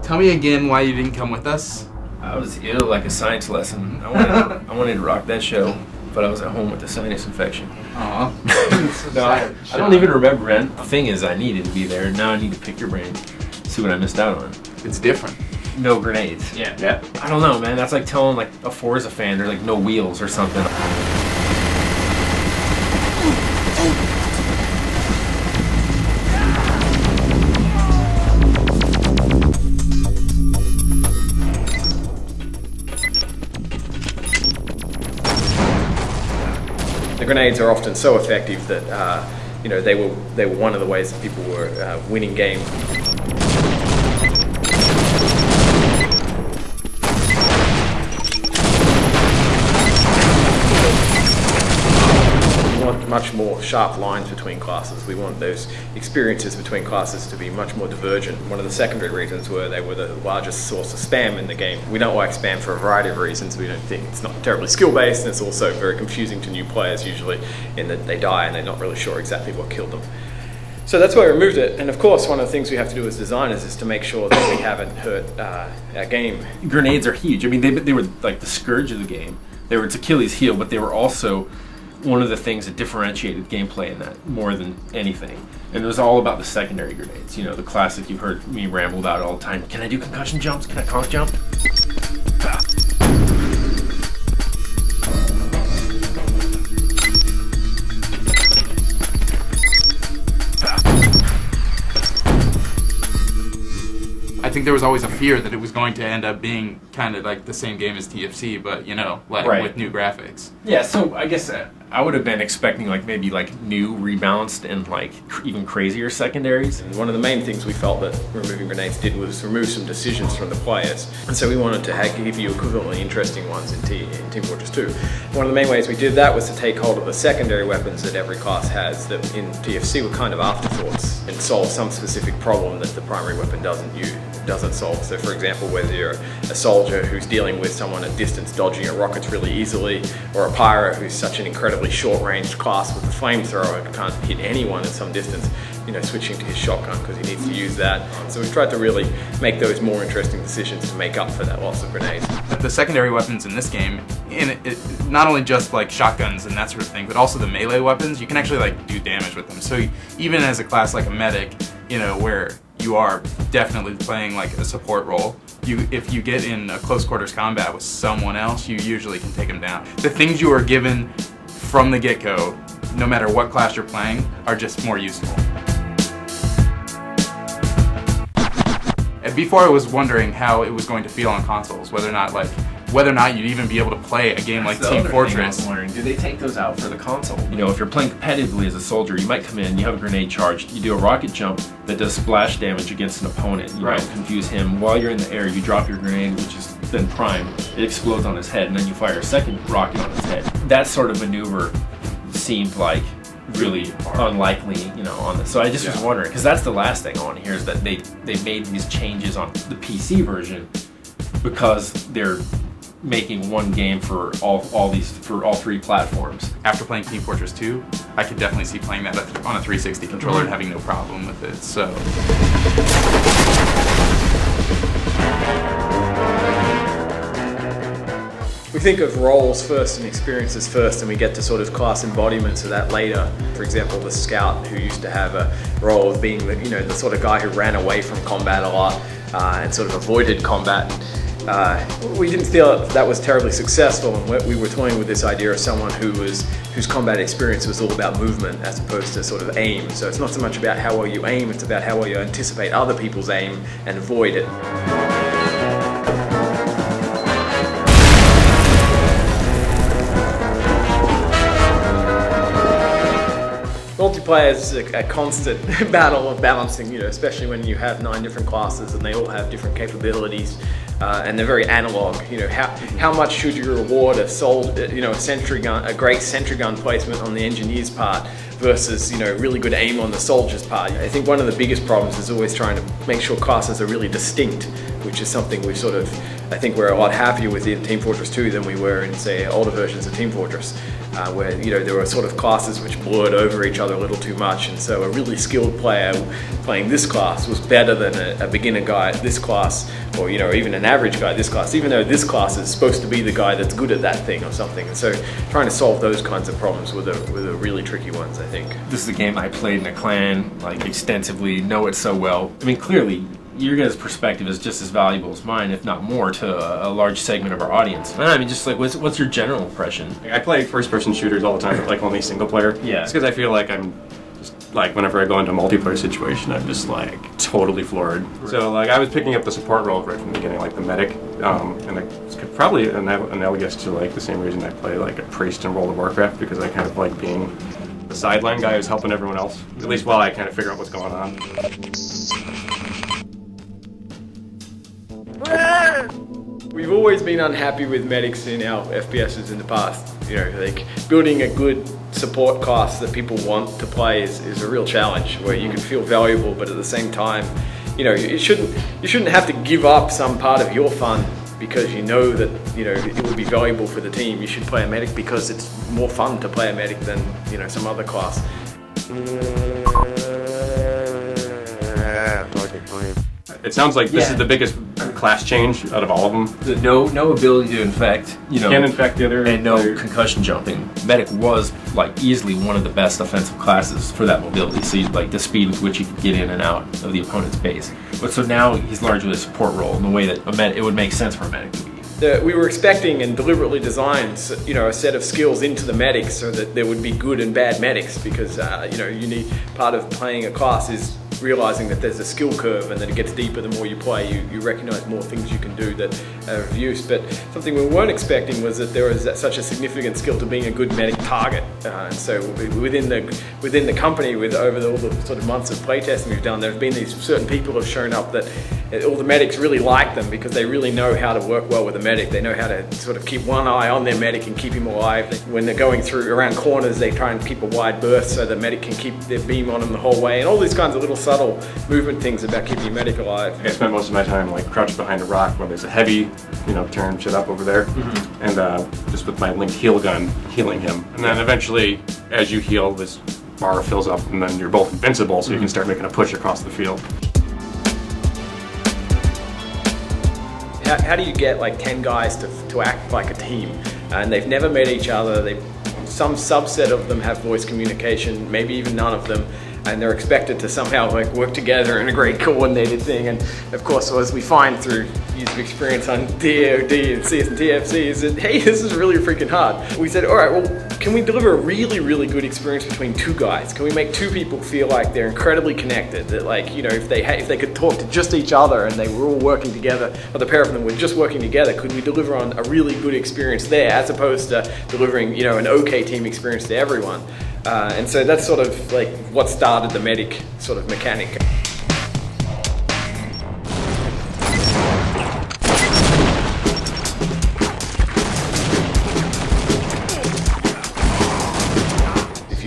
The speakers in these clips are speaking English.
Tell me again why you didn't come with us. I was ill like a science lesson. I wanted to rock that show, but I was at home with a sinus infection. Aw. No, I don't even remember, man. The thing is, I needed to be there. Now I need to pick your brain, see what I missed out on. It's different. No grenades. Yeah. I don't know, man. That's like telling like a Forza fan there's like no wheels or something. The grenades are often so effective that they were one of the ways that people were winning games. We want much more sharp lines between classes. We want those experiences between classes to be much more divergent. One of the secondary reasons were they were the largest source of spam in the game. We don't like spam for a variety of reasons. We don't think it's not terribly skill-based, and it's also very confusing to new players usually in that they die and they're not really sure exactly what killed them. So that's why we removed it. And of course, one of the things we have to do as designers is to make sure that we haven't hurt our game. Grenades are huge. I mean, they were like the scourge of the game. They were its Achilles heel, but they were also one of the things that differentiated gameplay in that more than anything. And it was all about the secondary grenades. You know, the classic you've heard me ramble about all the time. Can I do concussion jumps? Can I conk jump? I think there was always a fear that it was going to end up being kind of like the same game as TFC, but with new graphics. Yeah, so I guess I would have been expecting like maybe like new, rebalanced, and like even crazier secondaries. And one of the main things we felt that removing grenades did was remove some decisions from the players. And so we wanted to give you equivalently interesting ones in Team Fortress 2. One of the main ways we did that was to take hold of the secondary weapons that every class has that in TFC were kind of afterthoughts and solve some specific problem that the primary weapon doesn't solve. So for example, whether you're a soldier who's dealing with someone at distance dodging at rockets really easily, or a pirate who's such an incredibly short-range class with a flamethrower and can't hit anyone at some distance, switching to his shotgun because he needs to use that. So we've tried to really make those more interesting decisions to make up for that loss of grenades. The secondary weapons in this game, not only just like shotguns and that sort of thing, but also the melee weapons, you can actually like do damage with them. So even as a class like a medic, where you are definitely playing like a support role, if you get in a close quarters combat with someone else, you usually can take them down. The things you are given from the get-go, no matter what class you're playing, are just more useful. And before I was wondering how it was going to feel on consoles, whether or not you'd even be able to play a game like Team Fortress. Do they take those out for the console? If you're playing competitively as a soldier, you might come in, you have a grenade charged, you do a rocket jump that does splash damage against an opponent. You might confuse him. While you're in the air, you drop your grenade, which is then primed, it explodes on his head, and then you fire a second rocket on his head. That sort of maneuver seemed like really unlikely, on this. So I just was wondering, because that's the last thing I want to hear is that they made these changes on the PC version because they're making one game for all three platforms. After playing Team Fortress 2, I could definitely see playing that on a 360 controller and having no problem with it. So we think of roles first and experiences first, and we get to sort of class embodiments of that later. For example, the scout who used to have a role of being the sort of guy who ran away from combat a lot and sort of avoided combat. We didn't feel that was terribly successful, and we were toying with this idea of someone whose combat experience was all about movement as opposed to sort of aim. So it's not so much about how well you aim, it's about how well you anticipate other people's aim and avoid it. Multiplayer is a constant battle of balancing, especially when you have 9 different classes and they all have different capabilities, and they're very analog. How much should you reward a sentry gun, a great sentry gun placement on the engineer's part versus really good aim on the soldier's part? I think one of the biggest problems is always trying to make sure classes are really distinct which is something we sort of, I think we're a lot happier with in Team Fortress 2 than we were in, say, older versions of Team Fortress, where, you know, there were sort of classes which blurred over each other a little too much, and so a really skilled player playing this class was better than a beginner guy at this class, or, you know, even an average guy at this class, even though this class is supposed to be the guy that's good at that thing or something. And so trying to solve those kinds of problems were the really tricky ones, I think. This is a game I played in a clan, like, extensively, know it so well. I mean, clearly, your guys' perspective is just as valuable as mine, if not more, to a large segment of our audience. I mean, just like, what's your general impression? I play first-person shooters all the time, but like only single player. Yeah. It's because I feel like I'm just like, whenever I go into a multiplayer situation, I'm just like totally floored. Right. So like I was picking up the support role right from the beginning, like the medic, and it's probably analogous to like the same reason I play like a priest in World of Warcraft, because I kind of like being the sideline guy who's helping everyone else, at least while I kind of figure out what's going on. We've always been unhappy with medics in our FPSs in the past. You know, like building a good support class that people want to play is a real challenge, where you can feel valuable, but at the same time, you know, you shouldn't have to give up some part of your fun because you know that, you know, it would be valuable for the team. You should play a medic because it's more fun to play a medic than, you know, some other class. It sounds like this is the biggest class change out of all of them. No ability to infect, you know, can't infect the other, and no concussion jumping. Medic was like easily one of the best offensive classes for that mobility. So like the speed with which he could get in and out of the opponent's base. But so now he's largely a support role in the way that it would make sense for a medic to be. We were expecting and deliberately designed, you know, a set of skills into the medics so that there would be good and bad medics, because you know, you need, part of playing a class is realizing that there's a skill curve and that it gets deeper the more you play. You recognize more things you can do that are of use. But something we weren't expecting was that there was such a significant skill to being a good medic target. And so within the company, with over all the sort of months of playtesting we've done, there have been these certain people who have shown up that all the medics really like them because they really know how to work well with a medic. They know how to sort of keep one eye on their medic and keep him alive. When they're going through around corners, they try and keep a wide berth so the medic can keep their beam on them the whole way, and all these kinds of little subtle movement things about keeping your medic alive. I spent most of my time like crouched behind a rock where there's a heavy, you know, tearing shit up over there, and just with my linked heal gun healing him. And then eventually, as you heal, this bar fills up, and then you're both invincible, so you can start making a push across the field. How do you get like 10 guys to act like a team? And they've never met each other. Some subset of them have voice communication, maybe even none of them, and they're expected to somehow like work together in a great coordinated thing. And of course, as we find through years of experience on DOD and CS and TF2, is that, hey, this is really freaking hard. We said, all right, well, can we deliver a really, really good experience between two guys? Can we make two people feel like they're incredibly connected? That, like, you know, if they could talk to just each other and they were all working together, or the pair of them were just working together, could we deliver on a really good experience there, as opposed to delivering, you know, an okay team experience to everyone? And so that's sort of like what started the medic sort of mechanic.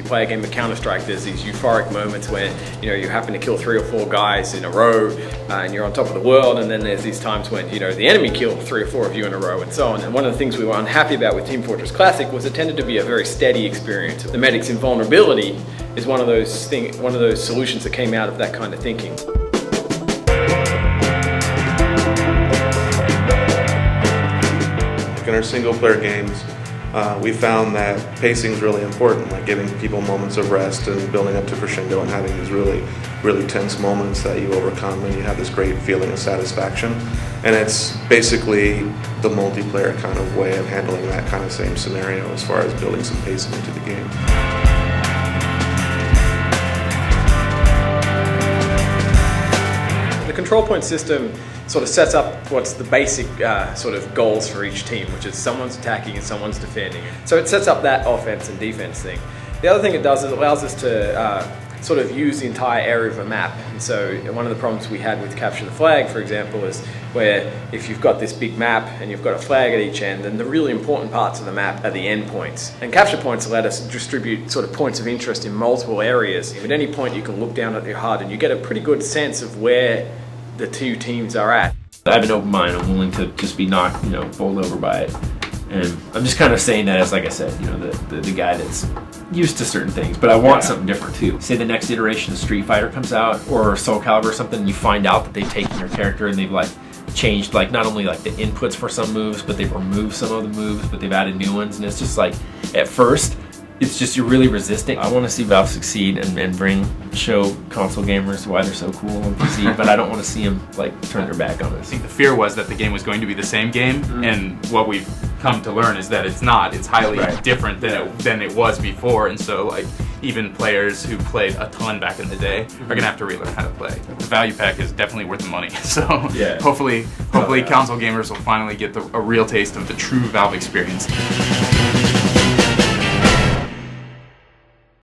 Play a game of Counter-Strike, there's these euphoric moments where, you know, you happen to kill 3 or 4 guys in a row and you're on top of the world, and then there's these times when, you know, the enemy killed 3 or 4 of you in a row, and so on. And one of the things we were unhappy about with Team Fortress Classic was it tended to be a very steady experience. The medic's invulnerability is one of those solutions that came out of that kind of thinking. In our single player games, we found that pacing is really important, like giving people moments of rest and building up to crescendo and having these really, really tense moments that you overcome, and you have this great feeling of satisfaction. And it's basically the multiplayer kind of way of handling that kind of same scenario as far as building some pacing into the game. The control point system sort of sets up what's the basic sort of goals for each team, which is someone's attacking and someone's defending. So it sets up that offense and defense thing. The other thing it does is it allows us to sort of use the entire area of a map. And so one of the problems we had with Capture the Flag, for example, is where if you've got this big map and you've got a flag at each end, then the really important parts of the map are the end points. And capture points let us distribute sort of points of interest in multiple areas. At any point you can look down at your HUD and you get a pretty good sense of where the two teams are at. I have an open mind. I'm willing to just be knocked, bowled over by it. And I'm just kind of saying that as, like I said, the guy that's used to certain things, but I want something different too. Say the next iteration of Street Fighter comes out, or Soul Calibur or something, and you find out that they've taken your character and they've like changed like not only like the inputs for some moves, but they've removed some of the moves, but they've added new ones, and it's just like at first it's just you're really resisting. I want to see Valve succeed and show console gamers why they're so cool on PC, but I don't want to see them like turn their back on us. I think the fear was that the game was going to be the same game, and what we've come to learn is that it's not. It's highly different than it was before, and so like even players who played a ton back in the day are gonna have to relearn how to play. The value pack is definitely worth the money. So hopefully console gamers will finally get a real taste of the true Valve experience.